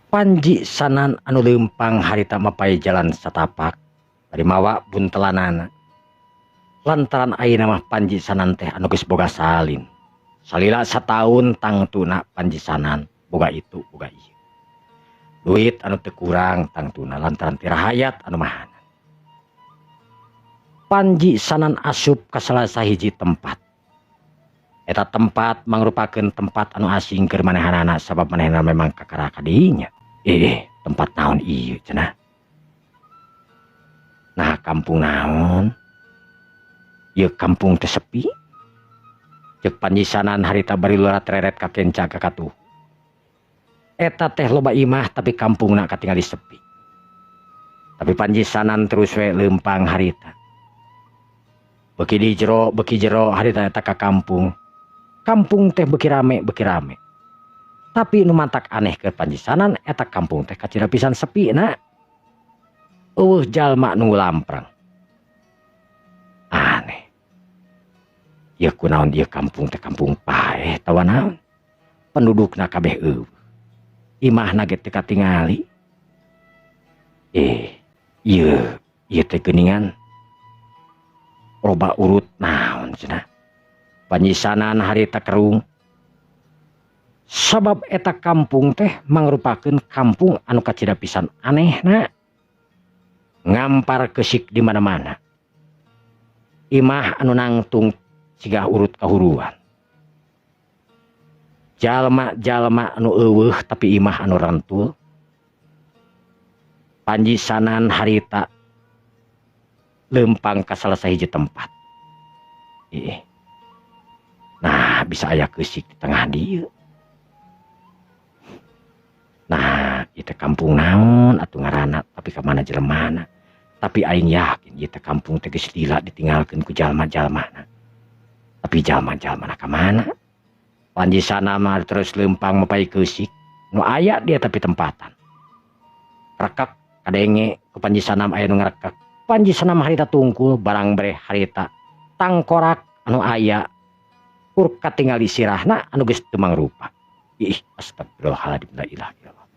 Panji Sanan anu leumpang harita mapae jalan satapak dari mawa buntelanana. Lantaran ayeuna mah Panji Sanan teh anu geus boga salin. Salila sataun tangtuna Panji Sanan boga itu boga ieu. Duit anu teu kurang tangtuna lantaran ti rahayat anu mahanan. Panji Sanan asup ka salah sahiji tempat. Eta tempat mangrupakeun tempat anu asing keur manehanana sabab manehna memang kakara ka dinya. Tempat naon ieu cenah? Nah, kampung naon? Ieu kampung teh sepi. Ceuk Panji Sanan harita bari lurat reret ka kenca ka katuh. Eta teh loba imah tapi kampungna katingali sepi. Tapi Panji Sanan terus we leumpang harita. Beki jero harita eta ka kampung. Kampung teh beki rame. Tapi nu mantak aneh ke Panji Sanan eta kampung teh kacira pisan sepi na. Jalma nu lamprang. Aneh. Ya kunaon dia kampung teh kampung paeh tawa naon. Pendudukna kabeh eueuh. Imahna ge teu katingali. Ieu teh geuningan loba urut naon cenah. Panji Sanan harita kerung. Sabab eta kampung teh mangrupakeun kampung anu kacida pisan anehna. Ngampar kesik di mana-mana. Imah anu nangtung siga urut kahuruan. Jalma-jalma anu eueuh tapi imah anu rantul. Panji Sanan harita leumpang ka salah sahiji tempat. Nah, bisa aya keusik di tengah dieu. Nah, ieu kampung naon atuh ngaranna tapi ka mana jelemana. Tapi aing yakin ieu kampung teh geus lila ditinggalkeun ku jalma-jalmana. Tapi jalma-jalmana ka mana? Panji sana mah terus lempang mapai keusik. Nu aya dia tapi tempatan. Rekek kadenge ku panji sanam aya nu ngarekek. Panji sanam harita tungkul barang breh harita tangkorak anu aya kur katingali sirahna anu geus teu mangrupa. Ih, astagfirullahaladzim, la ilaha illallah.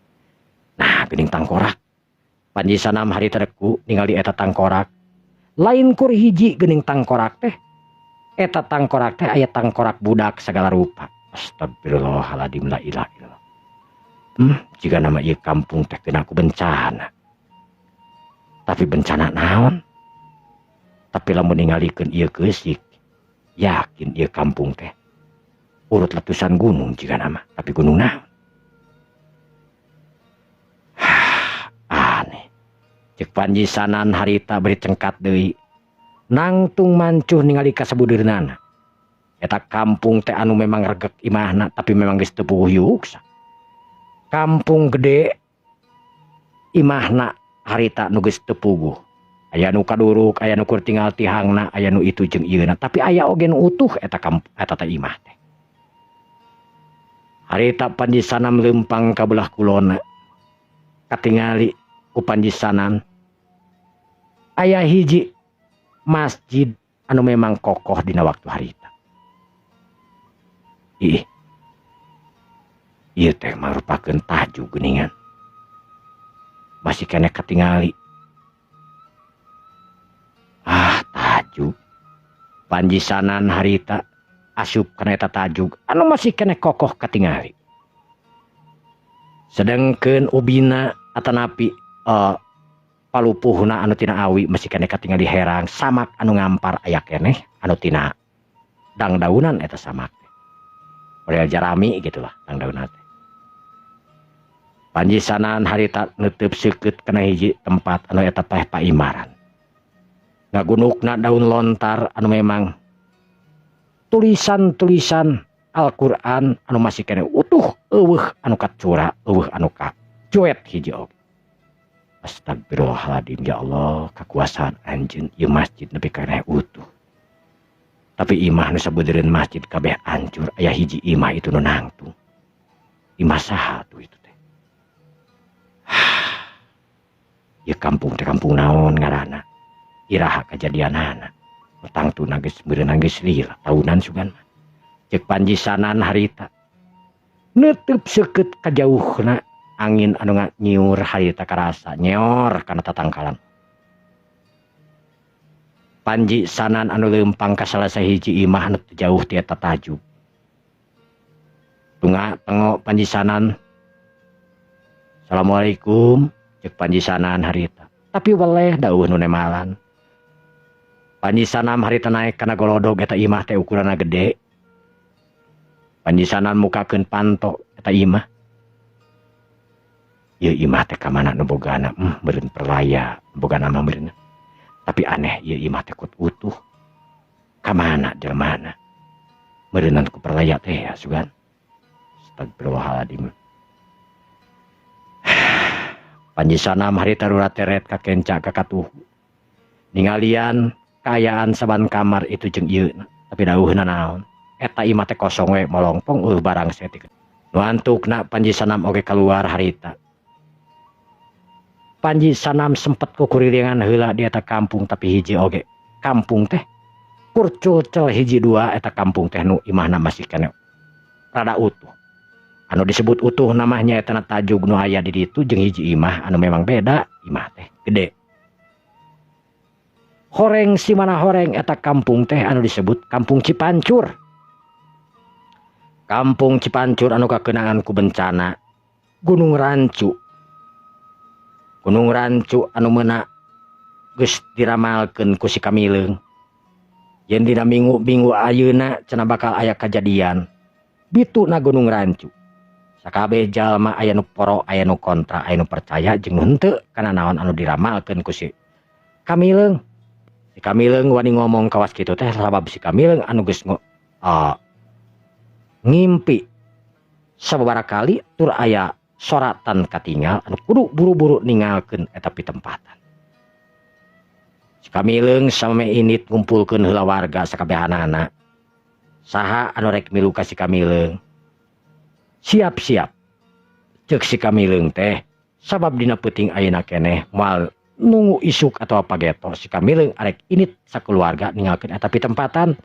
Nah, geuning tangkorak. Panji sanam harita reku ningali eta tangkorak. Lain kur hiji geuning tangkorak teh. Eta tangkorak teh aya tangkorak budak segala rupa. Astagfirullahaladzim, la ilaha illallah. Jika nama ieu kampung teh kena ku bencana. Tapi bencana naon? Tapi lamun ningalikeun ieu keusik, yakin ieu kampung teh urut letusan gunung jika nama, tapi gunung naon? Aneh. Cek Panji sanan harita beri cengkat deui. Nangtung mancuh ningali kasabudeurnana. Eta kampung teh anu memang regek imahna tapi memang geus teu puguh yuksa. Kampung gede imahna harita nu geus teu puguh. Aya nu kaduruk, aya nu kur tinggal tihangna, aya nu itu jeung ieuna, tapi aya oge nu utuh eta teh imah teh. Harita Panji sanam lempang ka belah kulona. Katingali ku Panji sanan aya hiji masjid anu memang kokoh dina waktu harita. Ih. Ieu teh marupakeun tajuk geuningan. Masih kene katingali. Tajuk. Panji sanan harita asup kana eta tajuk anu masih kene kokoh katingali. Sedengkeun ubina atanapi palupuhna anu tina awi masih kene katingali herang samak anu ngampar aya keneh anu tina dangdaunan eta samak teh. Model jarami gitulah dangdaunan teh. Panji sanan harita neuteub seukeut kana hiji tempat anu eta teh paimaran. Ngagunukna daun lontar anu memang tulisan-tulisan Al-Qur'an anu masih kene utuh eueuh anu kacura eueuh anu ka joet hiji oge. Astagfirullahaladzim, ya Allah, kekuasaan anjeun ieu masjid nepi kana utuh. Tapi imah nu sabeudeureun masjid kabeh hancur, aya hiji imah itu nu nangtung. Imah saha tuh itu teh? Ieu kampung teh kampung naon ngaranna? Iraha kajadianana. Tangtuna geus meureunna geus lila tahunan sugan mah. Cek Panji sanan harita. Neuteub seukeut kajauhna angin anu nyiur harita karasa nyor kana tatangkalan. Panji sanan anu leumpang ka salah sahiji imah anu jauh ti eta tajuk. Tunga tengo Panji sanan. Assalamualaikum, cek Panji sanan harita. Tapi weleh dawuh nu nemalan. Panji sanam harita naik kana golodog eta imah teh ukuranna gede. Panji sanan mukakeun panto eta imah. Ieu imah teh ka mana nu bogana? Meureun perlaya, bogana mah meureun. Tapi aneh ieu imah teh kut utuh. Ka mana jelmana? Meureunan ku perlaya teh ya sugan. Astagfirullahaladzim. Panji sanam harita rura teret ka kenca ka katuh. Ningalian kayaan saban kamar itu jeung ieuna. Tapi dawuhna naon? Eta imah teh kosong we molongpong barang setik. Nu antukna Panji sanam oge keluar harita. Panji sanam sempet kukurilingan heula di eta kampung tapi hiji oge. Kampung teh kurculcel hiji dua eta kampung teh nu imahna masih kene rada utuh. Anu disebut utuh namanya eta tajuk nu aya di ditu jeung hiji imah anu memang beda, imah teh gede. Horeng si mana horeng eta kampung teh anu disebut Kampung Cipancur. Kampung Cipancur anu kakenangan ku bencana Gunung Rancu. Gunung Rancu anu meuna geus diramalkeun ku si Kamileung. Yen dina minggu-minggu ayeuna cenah bakal aya kajadian. Bituna Gunung Rancu. Sakabeh jalma aya nu poro, aya nu kontra, aya nu percaya jeung nu henteu kana naon anu diramalkeun ku si Kamileung. Si Kamileung wani ngomong kawas kitu teh sabab si Kamileung anu geus ngimpi sababaraha kali tur aya soratan katinggal anu kudu buru-buru ninggalkeun eta pitempatan. Si Kamileung same Init ngumpulkeun heula warga sakabehanana. Saha anu rek milu ka si Kamileung? Siap-siap. Ceuk si Kamileung teh sabab dina peuting ayeuna keneh moal nunggu isuk atau apa geto si Kamileung arek Init sakeluarga ninggalkeun eta pitempatan.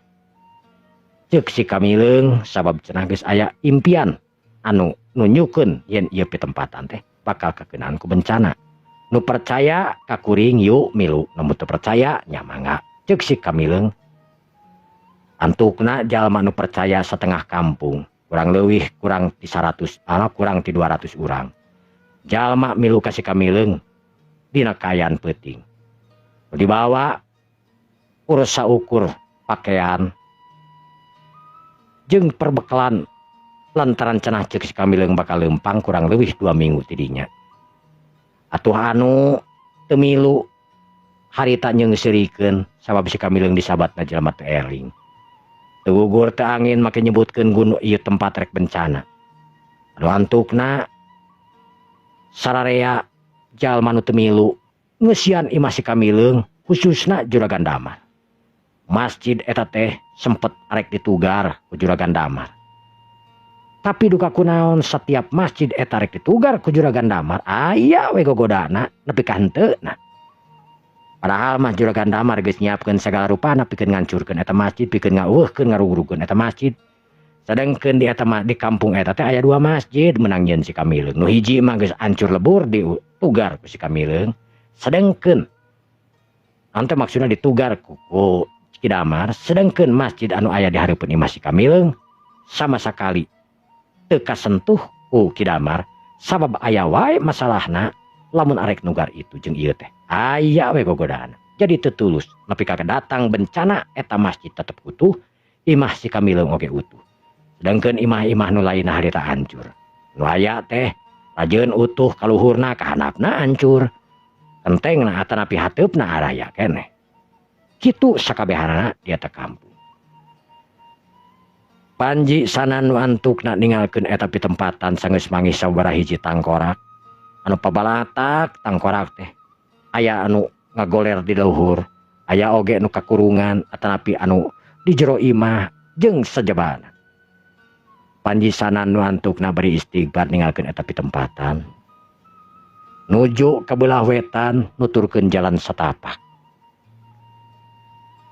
Ceuk si Kamileung sabab cenah geus aya impian anu nunjukeun yen ieu pitempatan teh bakal kakeunaan ku bencana. Nu percaya ka kuring yuk milu, nu teu percaya nya mangga. Ceuk si Kamileung. Antukna jalma nu percaya setengah kampung, kurang leuwih kurang ti 100, kurang ti 200 urang. Jalma milu ka si Kamileung dina kayan peuting. Dibawa urus saukur pakaian jeung perbekalan lantaran cenah ceuk si Kamileung bakal leumpang kurang leuwih 2 minggu tidinya. Atuh anu teu milu harita nyeungseurikeun sabab si Kamileung disabatna jalma teu eling. Teu gugur teu angin make nyebutkeun gunung ieu tempat rek bencana. Anu antukna sararea jalma nu teu milu ngeusian imah si Kamileung khususna Juragan Damar. Masjid eta teh sempet arek ditugar ku Juragan Damar. Tapi duka kunaon setiap masjid eta rek ditugar ku Juragan Damar aya we gogodana nepi ka henteuna. Padahal mah Juragan Damar geus nyiapkeun sagala rupana pikeun ngancurkeun eta masjid, pikeun ngaueuhkeun ngarugrugkeun eta masjid. Sedengkeun di eta di kampung eta teh aya 2 masjid menang nyeun si Kamileung. Nu hiji mah geus hancur lebur ditugar ku si Kamileung. Sedengkeun ante maksudna ditugar ku Ki Damar, sedengkeun masjid anu aya di hareupeun imah si Kamileung sama sakali teu kasentuh ku Ki Damar sabab aya wae masalahna lamun arek nugar itu jeung ieu teh aya we gogodana. Jadi teu tulus nepi ka datang bencana eta masjid tetep utuh, imah si Kamileung oge utuh. Sedengkeun imah-imah nu lainna harita hancur. Nu aya teh rajeun utuh kaluhurna ka handapna hancur. Entengna atanapi hateupna araya keneh. Kitu sakabehanana di eta kampung. Panji sanan nu antukna ninggalkeun eta pitempatan sanggeus manggih sabaraha hiji tangkorak. Anu pabalatak tangkorak teh aya anu ngagoler di luhur, aya oge nu kakurungan atanapi anu di jero imah jeung sajabana. Panji sanan nu antukna bari istighfar ninggalkeun eta pitempatan. Nuju ka beulah wetan nuturkeun jalan satapak.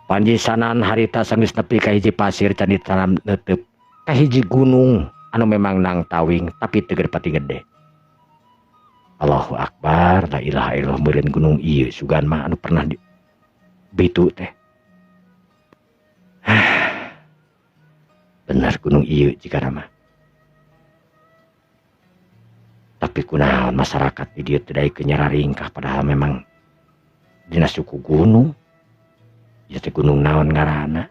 Panji sanan harita sanggeus nepi ka hiji pasir candi tanam neuteup ka hiji gunung anu memang nang tawing tapi teu pati gede. Allahu Akbar, la ilaha illallah, meureun gunung ieu sugan mah anu pernah di bitu teh. Bener gunung ieu jika nama. Tapi kunaon masyarakat di dieu teu daekeun nyararingkah padahal memang dina suku gunung. Ieu teh gunung naon ngaranna?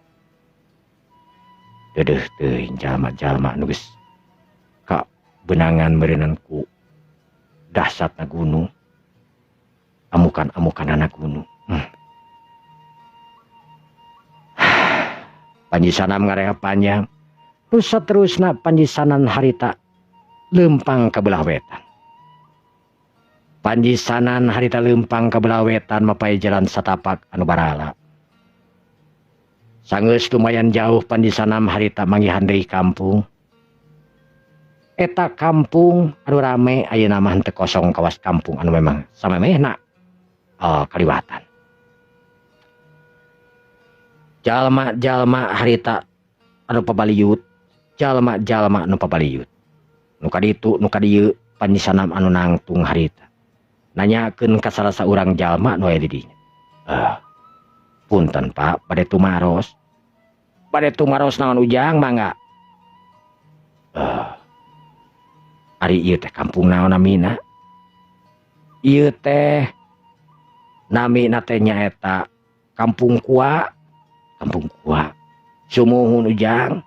Deudeuh teuing jalma-jalma nu geus ka beunangan meureunnan ku dahsatna gunung. Amukan-amukanana gunung. Panji sanam ngareha panjang. Terus saterusna panji sanan harita leumpang ka belah wetan. Panji sanan harita leumpang ka belah wetan mapae jalan satapak anu barala. Sanggeus lumayan jauh panji sanam harita manggihan deui kampung. Eta kampung anu rame ayeuna mah henteu kosong kawas kampung anu memang samemehna kaliwatan. Jalma-jalma harita anu pabaliut, jalma-jalma anu pabaliut. Nu kaditu nu kadieu panji sanam anu nangtung harita. Nanyakeun ka salah saurang jalma nu aya di dinya. Punten Pak, bade tumaros. Bade tumaros naon ujang mangga? Ari ieu teh kampung naon namina? Ieu teh namina teh nyaeta Kampung Kua. Kampung Kua. Sumuhun ujang.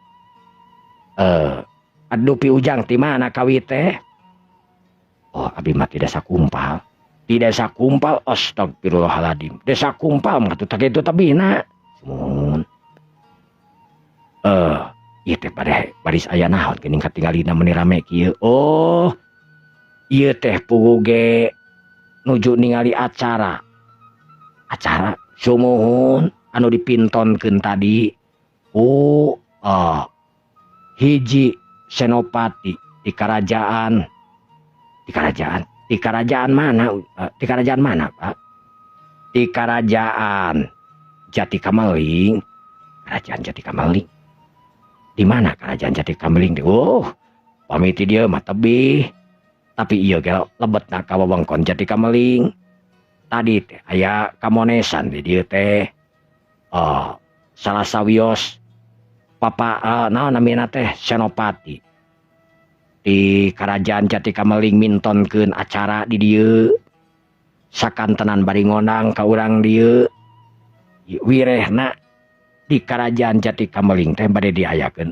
Adupi ujang ti mana kawi teh? Oh, abi mah tidak sakumpal. Tidak sakumpal, astagfirullahaladzim. Desa kumpal mah teh kitu tabina. Sumuhun. Ieu teh baris aya naon geuning katingalina meuni rame kieu. Oh. Ieu teh pugu ge nuju ningali acara sumuhun anu dipintonkeun tadi hiji senopati di kerajaan mana Pak? Di kerajaan Jati Kameling. Kerajaan Jati Kameling. Di mana kerajaan Jati Kameling? Pamiti dia mah tebih. Tapi iya ge lebetna ka wewengkon Jati Kameling. Tadi teh aya kamonesan di dieu teh. Salah sawios naon namina teh senopati di kerajaan Jati Kameling mintonkeun acara di dieu. Sakantenan bari ngondang ka urang dieu. Wirehna di kerajaan Jati Kameling teh bade diayakeun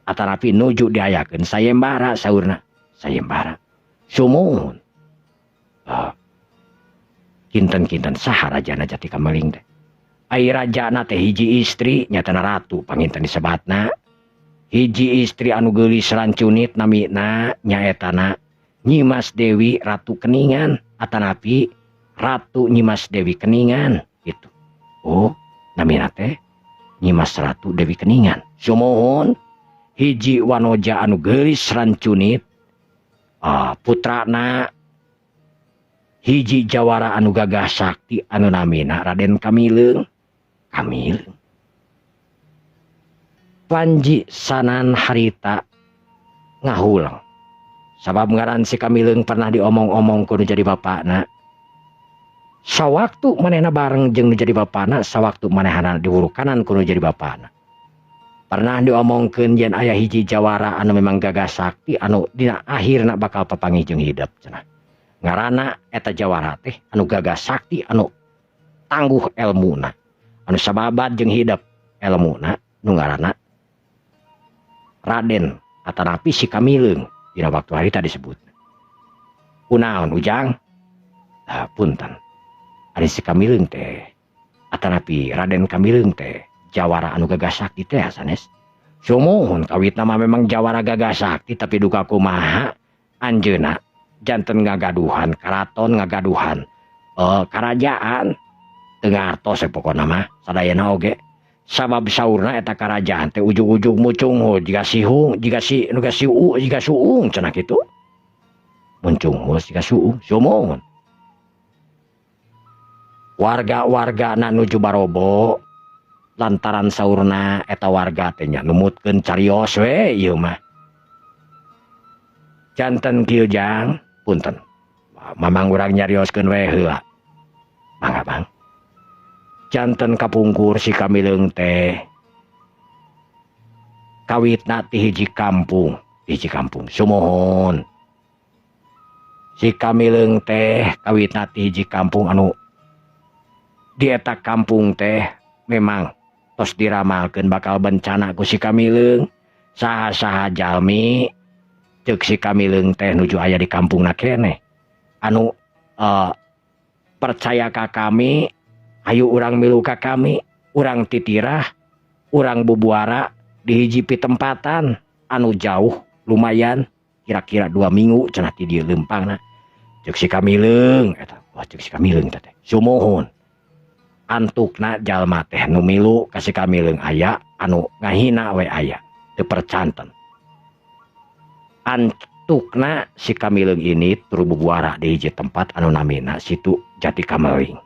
atanapi nuju diayakeun sayembara saurna. Sayembara. Sumuhun. Kinten-kinten saha rajana Jati Kameling teh. Ai rajana teh hiji istri nyatana ratu panginten disebatna. Hiji istri anu geulis rancunit namina nyaetana Nyimas Dewi Ratu Keningan atanapi Ratu Nyimas Dewi Keningan gitu. Namina teh Nyimas Ratu Dewi Keningan. Sumuhun hiji wanoja anu geulis rancunit putrana hiji jawara anu gagah sakti anu namina Raden Kamileung. Panji sanan harita ngahulang. Sabab ngaran si Kamileung pernah diomong-omong kudu jadi bapakna. Sawaktu manehna bareng jeung nu jadi bapakna, sawaktu manehna diurukanan kudu jadi bapakna. Pernah diomongkeun yen aya hiji jawara anu memang gagah sakti anu dina akhirna bakal papanggih jeung hidup cenah. Ngaranna eta jawara teh anu gagah sakti anu tangguh elmuna, anu sababat jeung hidup elmuna nu ngaranna Raden atanapi si Kamileung dina waktu harita disebut. Kunaon Ujang? Punten. Ari si Kamileung teh atanapi Raden Kamileung teh jawara anu gagah sakti teh sanes. Sumuhun kawitna mah memang jawara gagah sakti tapi duka kumaha anjeunna janten ngagaduhan karaton ngagaduhan kerajaan teu ngartos pokona mah sadayana oge. Sabab saurna eta kerajaan teh ujug-ujug mucung jiga sihung jiga si nu jiga suung cenah kitu. Muncung jiga suung sumuhun. Warga-wargana nuju barobo lantaran saurna eta warga teh nya numutkeun carios we ieu mah. Janten kieu Jang, punten. Mamang urang nyarioskeun we heula. Mangga Bang. Janten kapungkur si Kamileung teh kawitna ti hiji kampung sumuhun. Si Kamileung teh kawitna ti hiji kampung anu di eta kampung teh memang tos diramalkeun bakal bencana ku si Kamileung. Saha-saha jalmi ceuk si Kamileung teh nuju aya di kampungna keneh anu percaya ka kami. Ayo urang milu ka kami, urang titirah, urang bubuara di hiji pitempatan anu jauh lumayan kira-kira 2 minggu cenah ti dieu leumpangna. Ceuk si Kamileung eta, ceuk si Kamileung teh. Sumuhun. Antukna jalma teh nu milu ka si Kamileung aya anu ngahina we aya, teu percanten. Antukna si Kamileung ini turu bubuara di hiji tempat anu namina situ Jati Kameling.